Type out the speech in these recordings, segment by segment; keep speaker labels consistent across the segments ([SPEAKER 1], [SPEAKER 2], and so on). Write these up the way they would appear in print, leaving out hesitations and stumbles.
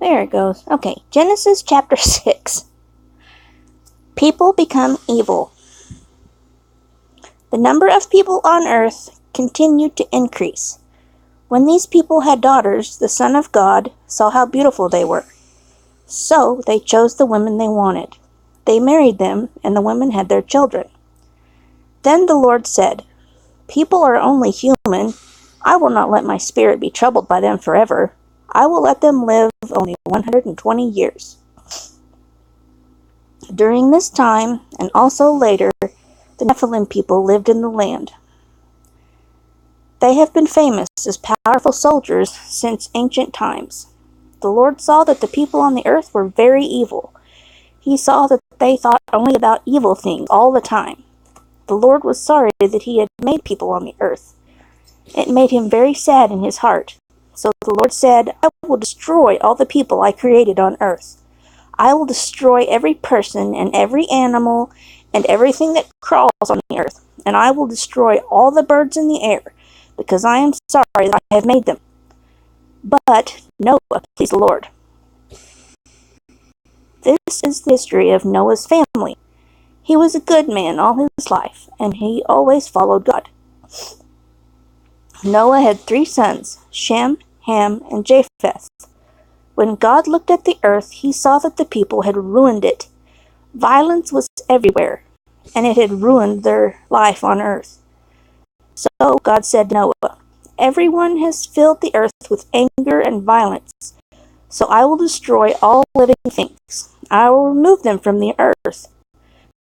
[SPEAKER 1] There it goes. Okay, Genesis chapter 6. People become evil. The number of people on earth continued to increase. When these people had daughters, the Son of God saw how beautiful they were. So they chose the women they wanted. They married them, and the women had their children. Then the Lord said, "People are only human. I will not let my spirit be troubled by them forever. I will let them live only 120 years. During this time, and also later, the Nephilim people lived in the land. They have been famous as powerful soldiers since ancient times. The Lord saw that the people on the earth were very evil. He saw that they thought only about evil things all the time. The Lord was sorry that he had made people on the earth. It made him very sad in his heart. So the Lord said, I will destroy all the people I created on earth. I will destroy every person and every animal and everything that crawls on the earth, and I will destroy all the birds in the air, because I am sorry that I have made them. But Noah pleased the Lord. This is the history of Noah's family. He was a good man all his life, and he always followed God. Noah had 3 sons, Shem, Ham, and Japheth. When God looked at the earth, he saw that the people had ruined it. Violence was everywhere, and it had ruined their life on earth. So God said to Noah, everyone has filled the earth with anger and violence, so I will destroy all living things. I will remove them from the earth.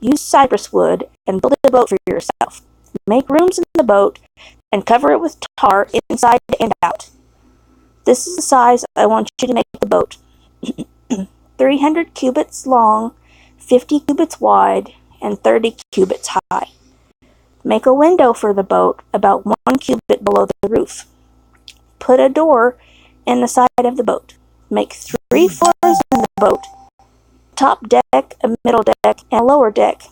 [SPEAKER 1] Use cypress wood and build a boat for yourself. Make rooms in the boat and cover it with tar inside and out. This is the size I want you to make the boat. 300 cubits long, 50 cubits wide, and 30 cubits high. Make a window for the boat about 1 cubit below the roof. Put a door in the side of the boat. Make 3 floors in the boat. Top deck, a middle deck, and a lower deck.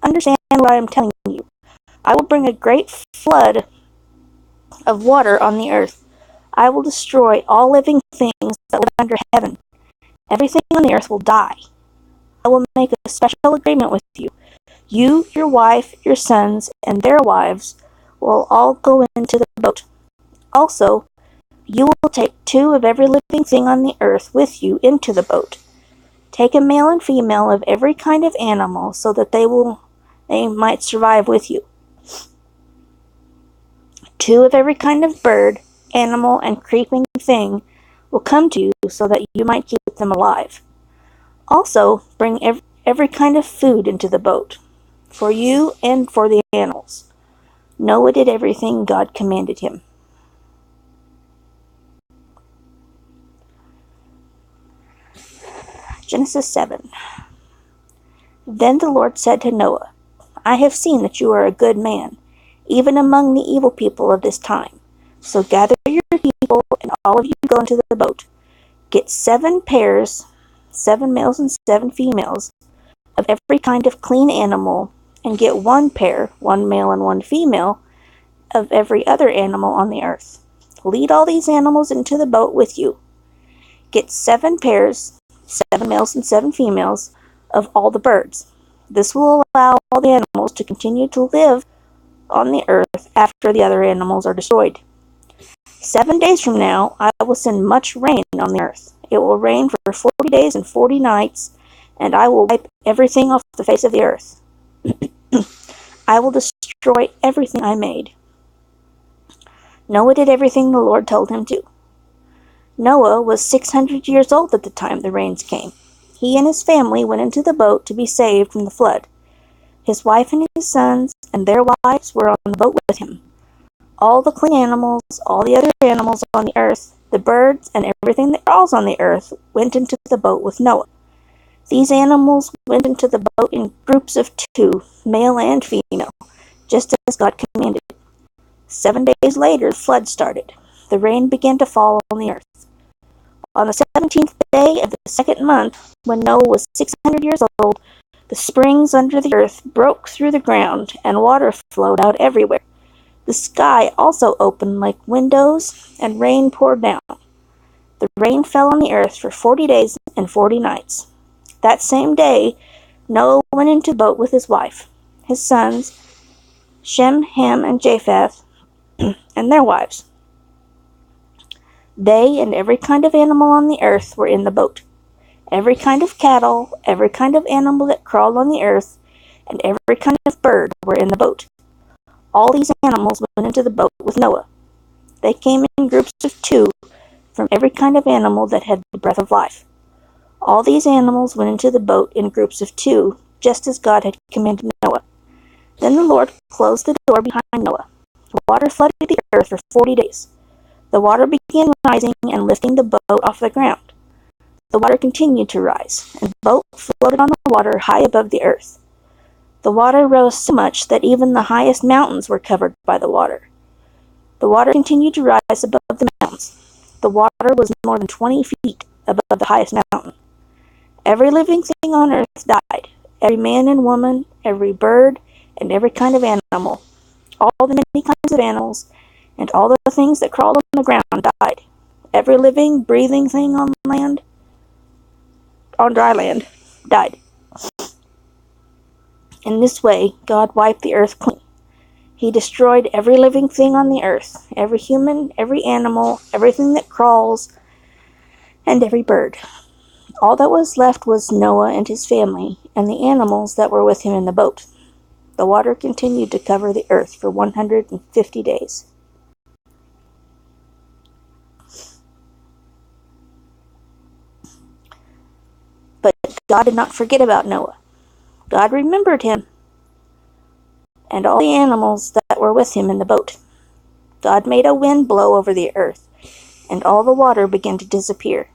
[SPEAKER 1] Understand what I am telling you. I will bring a great flood of water on the earth. I will destroy all living things that live under heaven. Everything on the earth will die. I will make a special agreement with you. You, your wife, your sons, and their wives will all go into the boat. Also, you will take 2 of every living thing on the earth with you into the boat. Take a male and female of every kind of animal so that they might survive with you. 2 of every kind of bird, animal, and creeping thing will come to you so that you might keep them alive. Also, bring every kind of food into the boat, for you and for the animals. Noah did everything God commanded him. Genesis 7. Then the Lord said to Noah, I have seen that you are a good man, even among the evil people of this time. So gather your people, and all of you go into the boat. Get 7 pairs, 7 males and 7 females, of every kind of clean animal, and get 1 pair, 1 male and 1 female, of every other animal on the earth. Lead all these animals into the boat with you. Get 7 pairs, 7 males and 7 females, of all the birds. This will allow all the animals to continue to live on the earth after the other animals are destroyed. 7 days from now, I will send much rain on the earth. It will rain for 40 days and 40 nights, and I will wipe everything off the face of the earth. I will destroy everything I made. Noah did everything the Lord told him to. Noah was 600 years old at the time the rains came. He and his family went into the boat to be saved from the flood. His wife and his sons and their wives were on the boat with him. All the clean animals, all the other animals on the earth, the birds, and everything that crawls on the earth went into the boat with Noah. These animals went into the boat in groups of 2, male and female, just as God commanded. 7 days later, the flood started. The rain began to fall on the earth. On the 17th day of the 2nd month, when Noah was 600 years old, the springs under the earth broke through the ground, and water flowed out everywhere. The sky also opened like windows, and rain poured down. The rain fell on the earth for 40 days and 40 nights. That same day, Noah went into the boat with his wife, his sons, Shem, Ham, and Japheth, and their wives. They and every kind of animal on the earth were in the boat. Every kind of cattle, every kind of animal that crawled on the earth, and every kind of bird were in the boat. All these animals went into the boat with Noah. They came in groups of 2 from every kind of animal that had the breath of life. All these animals went into the boat in groups of 2, just as God had commanded Noah. Then the Lord closed the door behind Noah. Water flooded the earth for 40 days. The water began rising and lifting the boat off the ground. The water continued to rise, and the boat floated on the water high above the earth. The water rose so much that even the highest mountains were covered by the water. The water continued to rise above the mountains. The water was more than 20 feet above the highest mountain. Every living thing on earth died, every man and woman, every bird, and every kind of animal. All the many kinds of animals, and all the things that crawled on the ground died. Every living, breathing thing on dry land, died. In this way, God wiped the earth clean. He destroyed every living thing on the earth, every human, every animal, everything that crawls, and every bird. All that was left was Noah and his family, and the animals that were with him in the boat. The water continued to cover the earth for 150 days. But God did not forget about Noah. God remembered him and all the animals that were with him in the boat. God made a wind blow over the earth, and all the water began to disappear.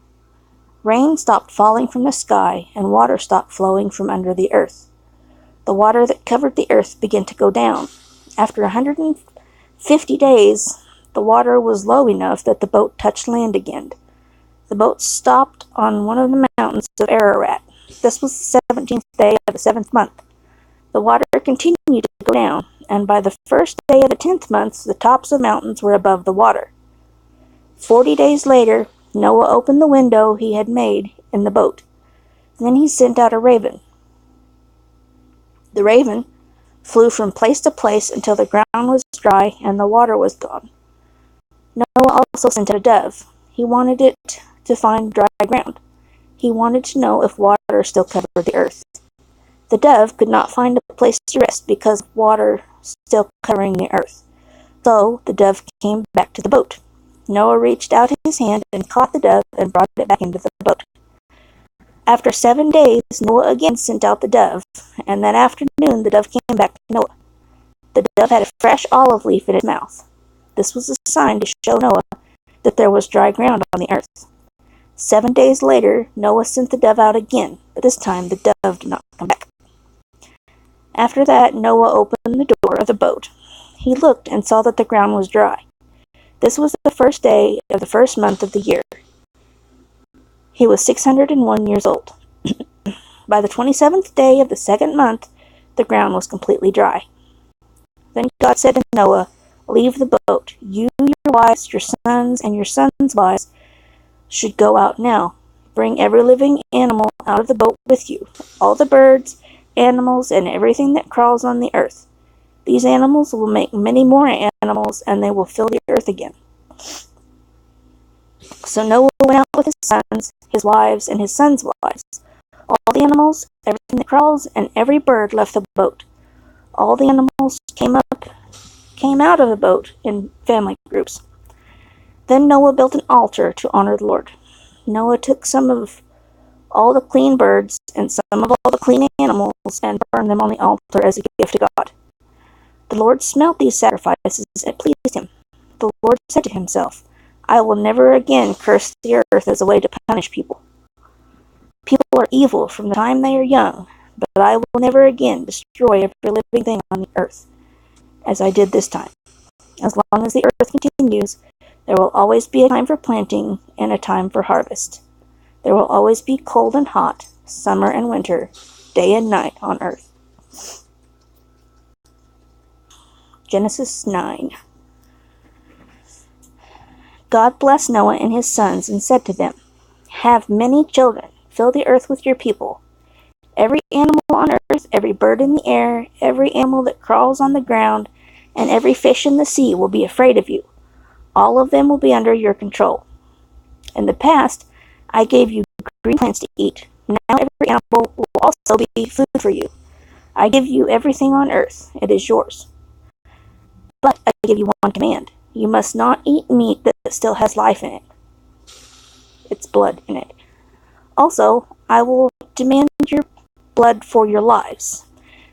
[SPEAKER 1] Rain stopped falling from the sky, and water stopped flowing from under the earth. The water that covered the earth began to go down. After 150 days, the water was low enough that the boat touched land again. The boat stopped on one of the mountains of Ararat. This was the 17th day of the 7th month. The water continued to go down, and by the first day of the 10th month, the tops of the mountains were above the water. 40 days later, Noah opened the window he had made in the boat. Then he sent out a raven. The raven flew from place to place until the ground was dry and the water was gone. Noah also sent out a dove. He wanted it to find dry ground. He wanted to know if water still covered the earth. The dove could not find a place to rest because of water still covering the earth. So the dove came back to the boat. Noah reached out his hand and caught the dove and brought it back into the boat. After 7 days, Noah again sent out the dove, and that afternoon the dove came back to Noah. The dove had a fresh olive leaf in its mouth. This was a sign to show Noah that there was dry ground on the earth. 7 days later, Noah sent the dove out again, but this time the dove did not come back. After that, Noah opened the door of the boat. He looked and saw that the ground was dry. This was the first day of the first month of the year. He was 601 years old. By the 27th day of the second month, the ground was completely dry. Then God said to Noah, "Leave the boat. You, your wives, your sons, and your sons' wives should go out now. Bring every living animal out of the boat with you, all the birds, animals, and everything that crawls on the earth. These animals will make many more animals, and they will fill the earth again." So Noah went out with his sons, his wives, and his sons' wives. All the animals, everything that crawls, and every bird left the boat. All the animals came out of the boat in family groups. Then Noah built an altar to honor the Lord. Noah took some of all the clean birds and some of all the clean animals and burned them on the altar as a gift to God. The Lord smelt these sacrifices and it pleased him. The Lord said to himself, "I will never again curse the earth as a way to punish people. People are evil from the time they are young, but I will never again destroy every living thing on the earth, as I did this time. As long as the earth continues, there will always be a time for planting and a time for harvest. There will always be cold and hot, summer and winter, day and night on earth." Genesis 9. God blessed Noah and his sons and said to them, "Have many children, fill the earth with your people. Every animal on earth, every bird in the air, every animal that crawls on the ground, and every fish in the sea will be afraid of you. All of them will be under your control. In the past, I gave you green plants to eat. Now every animal will also be food for you. I give you everything on earth. It is yours. But I give you one command. You must not eat meat that still has life in it. Its blood in it. Also, I will demand your blood for your lives.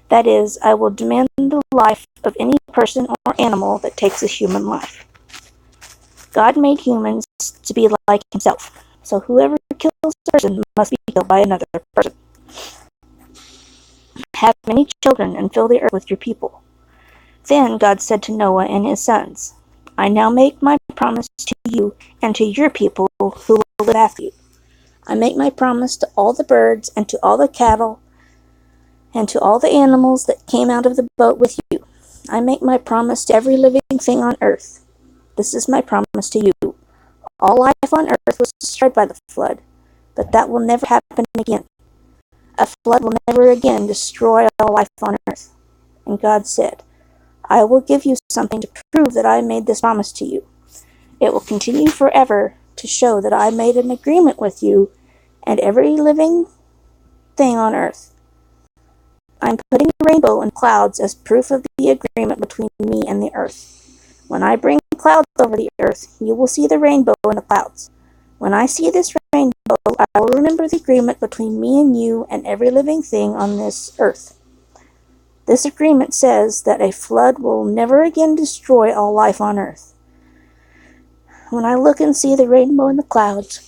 [SPEAKER 1] That is, I will demand the life of any person or animal that takes a human life. God made humans to be like himself, so whoever kills a person must be killed by another person. Have many children and fill the earth with your people." Then God said to Noah and his sons, "I now make my promise to you and to your people who will live after you. I make my promise to all the birds and to all the cattle and to all the animals that came out of the boat with you. I make my promise to every living thing on earth. This is my promise to you. All life on earth was destroyed by the flood, but that will never happen again. A flood will never again destroy all life on earth." And God said, "I will give you something to prove that I made this promise to you. It will continue forever to show that I made an agreement with you and every living thing on earth. I'm putting a rainbow in clouds as proof of the agreement between me and the earth. When I bring clouds over the earth, you will see the rainbow in the clouds. When I see this rainbow, I will remember the agreement between me and you and every living thing on this earth. This agreement says that a flood will never again destroy all life on earth. When I look and see the rainbow in the clouds,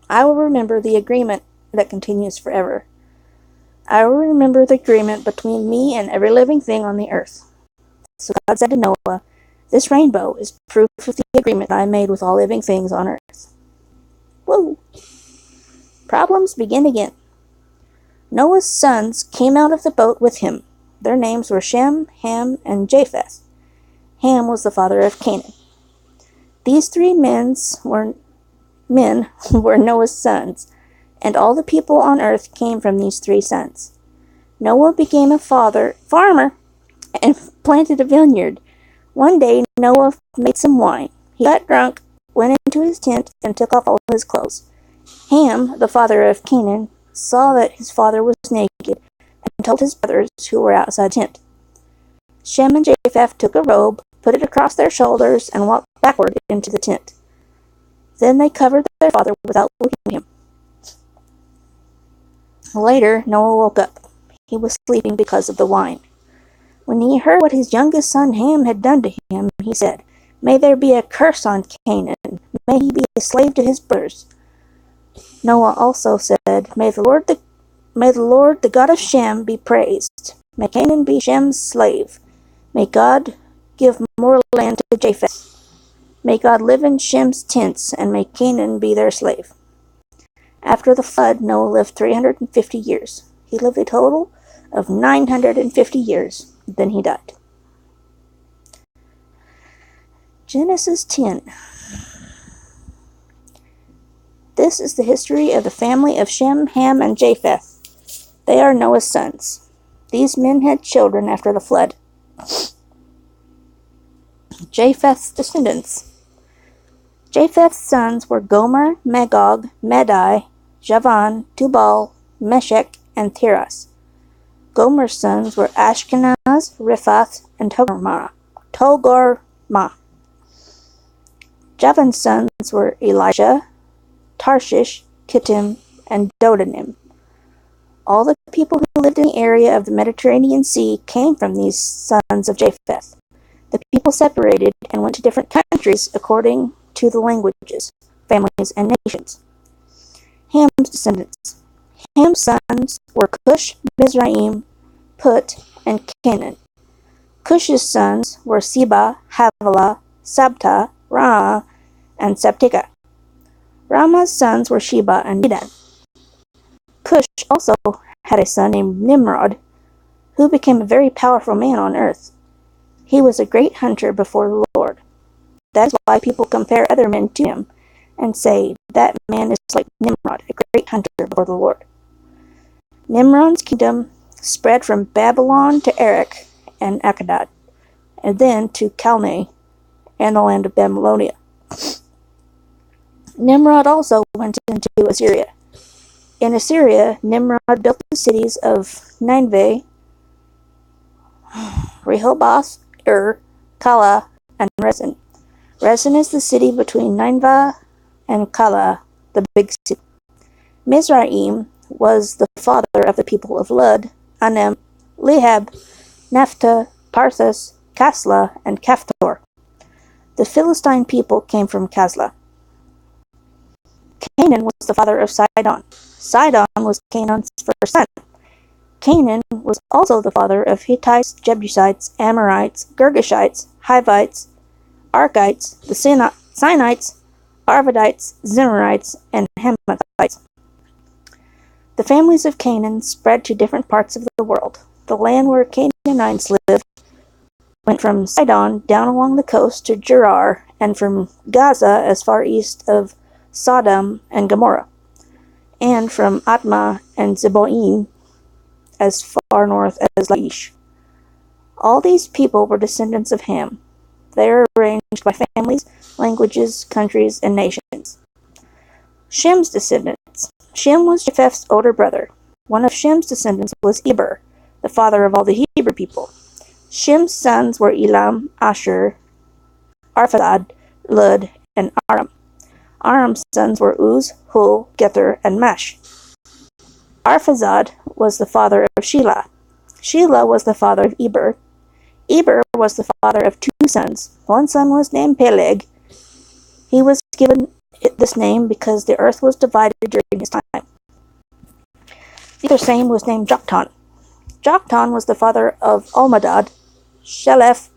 [SPEAKER 1] I will remember the agreement that continues forever. I will remember the agreement between me and every living thing on the earth." So God said to Noah, "This rainbow is proof of the agreement I made with all living things on earth." Whoa! Problems begin again. Noah's sons came out of the boat with him. Their names were Shem, Ham, and Japheth. Ham was the father of Canaan. These three men were Noah's sons, and all the people on earth came from these three sons. Noah became a farmer and planted a vineyard. One day Noah made some wine. He got drunk, went into his tent, and took off all his clothes. Ham, the father of Canaan, saw that his father was naked and told his brothers who were outside the tent. Shem and Japheth took a robe, put it across their shoulders, and walked backward into the tent. Then they covered their father without looking at him. Later, Noah woke up. He was sleeping because of the wine. When he heard what his youngest son Ham had done to him, he said, "May there be a curse on Canaan. May he be a slave to his brothers." Noah also said, May the Lord, the God of Shem, be praised. May Canaan be Shem's slave. May God give more land to Japheth. May God live in Shem's tents, and may Canaan be their slave. After the flood, Noah lived 350 years. He lived a total of 950 years. Then he died. Genesis 10. This is the history of the family of Shem, Ham, and Japheth. They are Noah's sons. These men had children after the flood. Japheth's descendants. Japheth's sons were Gomer, Magog, Madai, Javan, Tubal, Meshech, and Tiras. Gomer's sons were Ashkenaz, Riphath, and Togarmah. Javan's sons were Elijah, Tarshish, Kittim, and Dodanim. All the people who lived in the area of the Mediterranean Sea came from these sons of Japheth. The people separated and went to different countries according to the languages, families, and nations. Ham's descendants. Ham's sons were Cush, Mizraim, Put, and Canaan. Cush's sons were Seba, Havilah, Sabta, Raamah, and Sabteka. Raamah's sons were Sheba and Dedan. Cush also had a son named Nimrod, who became a very powerful man on earth. He was a great hunter before the Lord. That is why people compare other men to him and say, that man is like Nimrod, a great hunter before the Lord. Nimrod's kingdom spread from Babylon to Erech and Akkad, and then to Calneh and the land of Babylonia. Nimrod also went into Assyria. In Assyria, Nimrod built the cities of Nineveh, Rehoboth, Calah, and Resen. Resen is the city between Nineveh and Calah, the big city. Mizraim was the father of the people of Lud, Anem, Lehab, Naphtah, Parthas, Kaslah, and Caphtor. The Philistine people came from Kaslah. Canaan was the father of Sidon. Sidon was Canaan's first son. Canaan was also the father of Hittites, Jebusites, Amorites, Girgashites, Hivites, Arkites, the Sinites, Arvadites, Zimrites, and Hamathites. The families of Canaan spread to different parts of the world. The land where Canaanites lived went from Sidon down along the coast to Gerar, and from Gaza as far east of Sodom and Gomorrah, and from Admah and Zeboim as far north as Laish. All these people were descendants of Ham. They are arranged by families, languages, countries, and nations. Shem's descendants. Shem was Japheth's older brother. One of Shem's descendants was Eber, the father of all the Hebrew people. Shem's sons were Elam, Asher, Arphaxad, Lud, and Aram. Aram's sons were Uz, Hul, Gether, and Mash. Arphaxad was the father of Shelah. Shelah was the father of Eber. Eber was the father of two sons. One son was named Peleg. He was given this name because the earth was divided during his time. The other son was named Joktan. Joktan was the father of Almadad, Sheleph,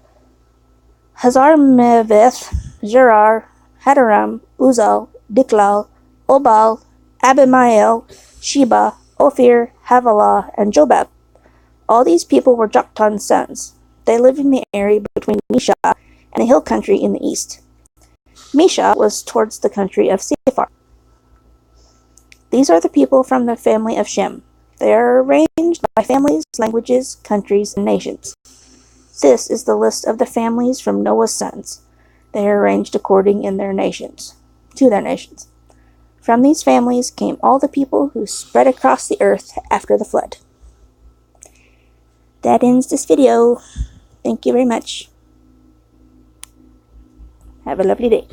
[SPEAKER 1] Hazarmaveth, Gerar, Hadaram, Uzal, Diklal, Obal, Abimael, Sheba, Ophir, Havilah, and Jobab. All these people were Joktan's sons. They lived in the area between Mesha and the hill country in the east. Mesha was towards the country of Sephar. These are the people from the family of Shem. They are arranged by families, languages, countries, and nations. This is the list of the families from Noah's sons. They are arranged according to their nations. From these families came all the people who spread across the earth after the flood. That ends this video. Thank you very much. Have a lovely day.